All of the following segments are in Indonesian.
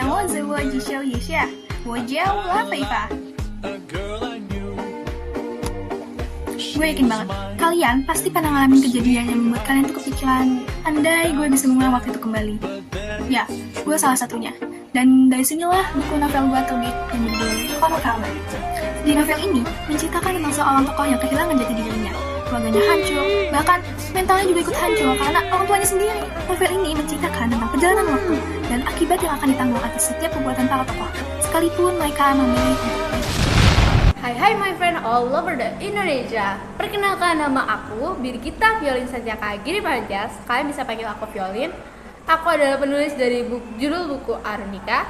想我自我介绍一下，我叫我菲法。Gue yakin banget, kalian pasti pernah ngalamin kejadian yang membuat kalian tuh kepikiran, andai gue bisa mengulang waktu itu kembali. Ya, gue salah satunya. Dan dari sinilah buku novel gue terbit yang berjudul Kono Kama. Di novel ini menceritakan tentang seorang tokoh yang kehilangan jati dirinya. Keluarganya hancur, bahkan mentalnya juga ikut hancur karena orang tuanya sendiri. Novel ini menceritakan tentang perjalanan waktu dan akibat yang akan ditanggung atas setiap perbuatan para tokoh, sekalipun mereka memilih untuk Hai my friend all over the Indonesia. Perkenalkan, nama aku Birgita Violin Sanjaka Giri Panjas. Kalian bisa panggil aku Violin. Aku adalah penulis dari judul buku Arunika.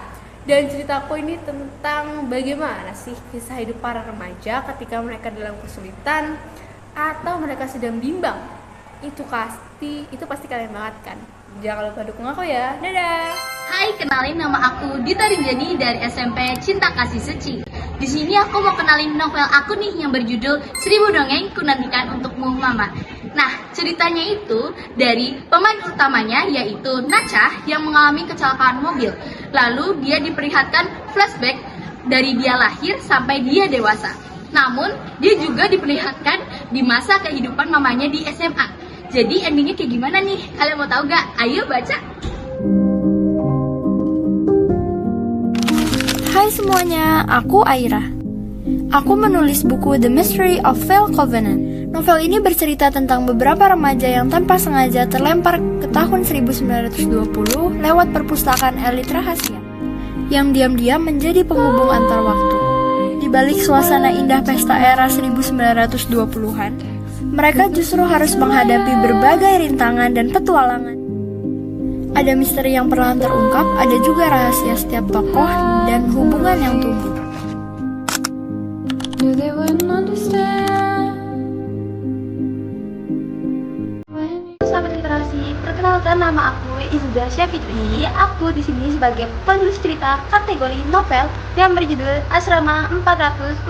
Dan ceritaku ini tentang bagaimana sih kisah hidup para remaja ketika mereka dalam kesulitan atau mereka sedang bimbang. Itu pasti kalian banget kan. Jangan lupa dukung aku ya. Dadah. Hai, kenalin nama aku Dita Rinjani dari SMP Cinta Kasih Suci. Di sini aku mau kenalin novel aku nih yang berjudul 1000 Dongeng Kunantikan Untukmu Mama. Nah, ceritanya itu dari pemain utamanya yaitu Nacha yang mengalami kecelakaan mobil. Lalu dia diperlihatkan flashback dari dia lahir sampai dia dewasa. Namun, dia juga diperlihatkan di masa kehidupan mamanya di SMA. Jadi endingnya kayak gimana nih? Kalian mau tahu gak? Ayo baca! Hai semuanya, aku Aira. Aku menulis buku The Mystery of Veil Covenant. Novel ini bercerita tentang beberapa remaja yang tanpa sengaja terlempar ke tahun 1920 lewat perpustakaan elit rahasia yang diam-diam menjadi penghubung antar waktu. Di balik suasana indah pesta era 1920-an, mereka justru harus menghadapi berbagai rintangan dan petualangan. Ada misteri yang perlahan terungkap, ada juga rahasia setiap tokoh dan hubungan yang tumbuh. Sahabat literasi, perkenalkan nama aku Izuda Syafitri. Aku di sini sebagai penulis cerita kategori novel yang berjudul Asrama 444.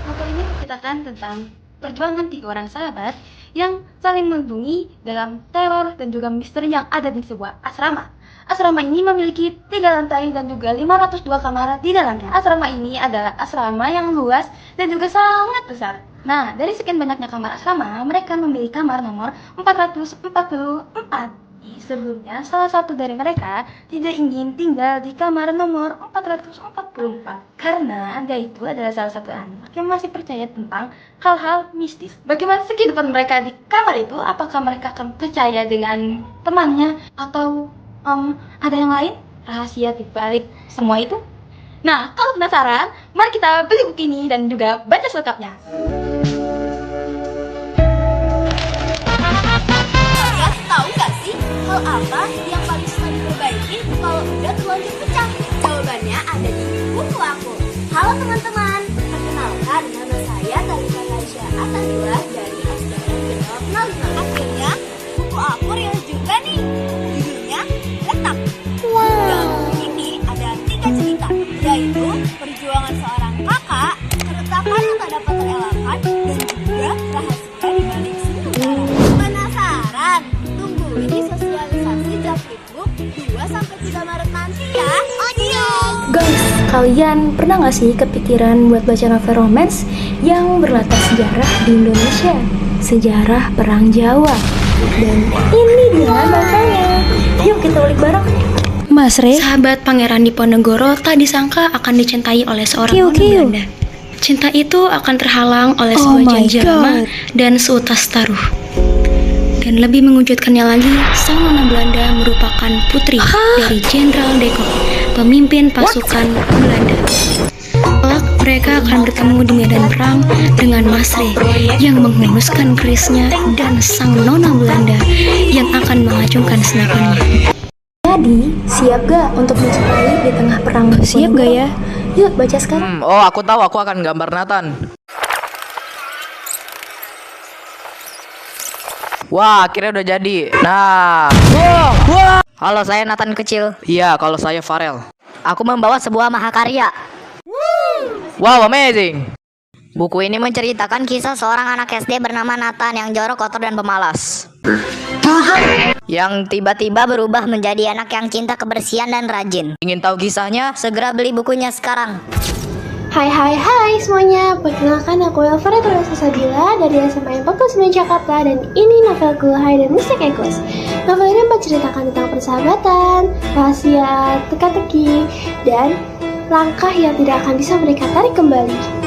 Novel ini menceritakan tentang perjuangan 3 orang sahabat yang saling melindungi dalam teror dan juga misteri yang ada di sebuah asrama. Asrama ini memiliki 3 lantai dan juga 502 kamar di dalamnya. Asrama ini adalah asrama yang luas dan juga sangat besar. Nah, dari sekian banyaknya kamar asrama, mereka memilih kamar nomor 444. Sebelumnya, salah satu dari mereka tidak ingin tinggal di kamar nomor 444 karena dia itu adalah salah satu anak yang masih percaya tentang hal-hal mistis. Bagaimana kehidupan mereka di kamar itu? Apakah mereka akan percaya dengan temannya atau ada yang lain? Rahasia di balik semua itu? Nah, kalau penasaran, mari kita beli buku ini dan juga baca selengkapnya. Tahu gak sih hal apa yang paling susah diperbaiki kalau udah terlanjur pecah? Jawabannya ada di buku aku. Halo teman-teman, perkenalkan nama saya Talita Tasya Atanila dari SDN General 05. Akhirnya buku aku rilis juga nih. Judulnya Letak. Dalam buku ini ada 3 cerita, yaitu perjuangan seorang kakak, keretakan yang tak dapat terelakkan, dan juga rahasia di balik sejarah. Penasaran? Ini sosialisasi Jakpreneur 2-3 Maret nanti ya. Oh iya. Guys, kalian pernah gak sih kepikiran buat baca novel romance yang berlatar sejarah di Indonesia? Sejarah Perang Jawa. Dan ini dia novelnya. Yuk kita ulik bareng. Mas Re, sahabat Pangeran Diponegoro tak disangka akan dicintai oleh seorang nona Belanda. Cinta itu akan terhalang oleh sebuah janji lama dan seutas taruh. Dan lebih mengejutkannya lagi, sang nona Belanda merupakan putri dari Jenderal De Kock, pemimpin pasukan Belanda. Kelak mereka akan bertemu di medan perang dengan Mas Re yang menghunuskan kerisnya dan sang nona Belanda yang akan mengacungkan senapannya. Jadi, siap gak untuk mencintai di tengah perang? Siap gak ya? Yuk baca sekarang. Aku tahu, aku akan gambar Nathan. Wah, akhirnya udah jadi. Nah. Wah. Halo, saya Nathan kecil. Iya, kalau saya Farel. Aku membawa sebuah mahakarya. Wow, amazing. Buku ini menceritakan kisah seorang anak SD bernama Nathan yang jorok, kotor, dan pemalas. yang tiba-tiba berubah menjadi anak yang cinta kebersihan dan rajin. Ingin tahu kisahnya? Segera beli bukunya sekarang. Hai semuanya, perkenalkan aku Elvira Teresa Sabila dari SMA 49 Jakarta dan ini novelku Hide and Mystic Echoes. Novel ini menceritakan tentang persahabatan, rahasia, teka-teki, dan langkah yang tidak akan bisa mereka tarik kembali.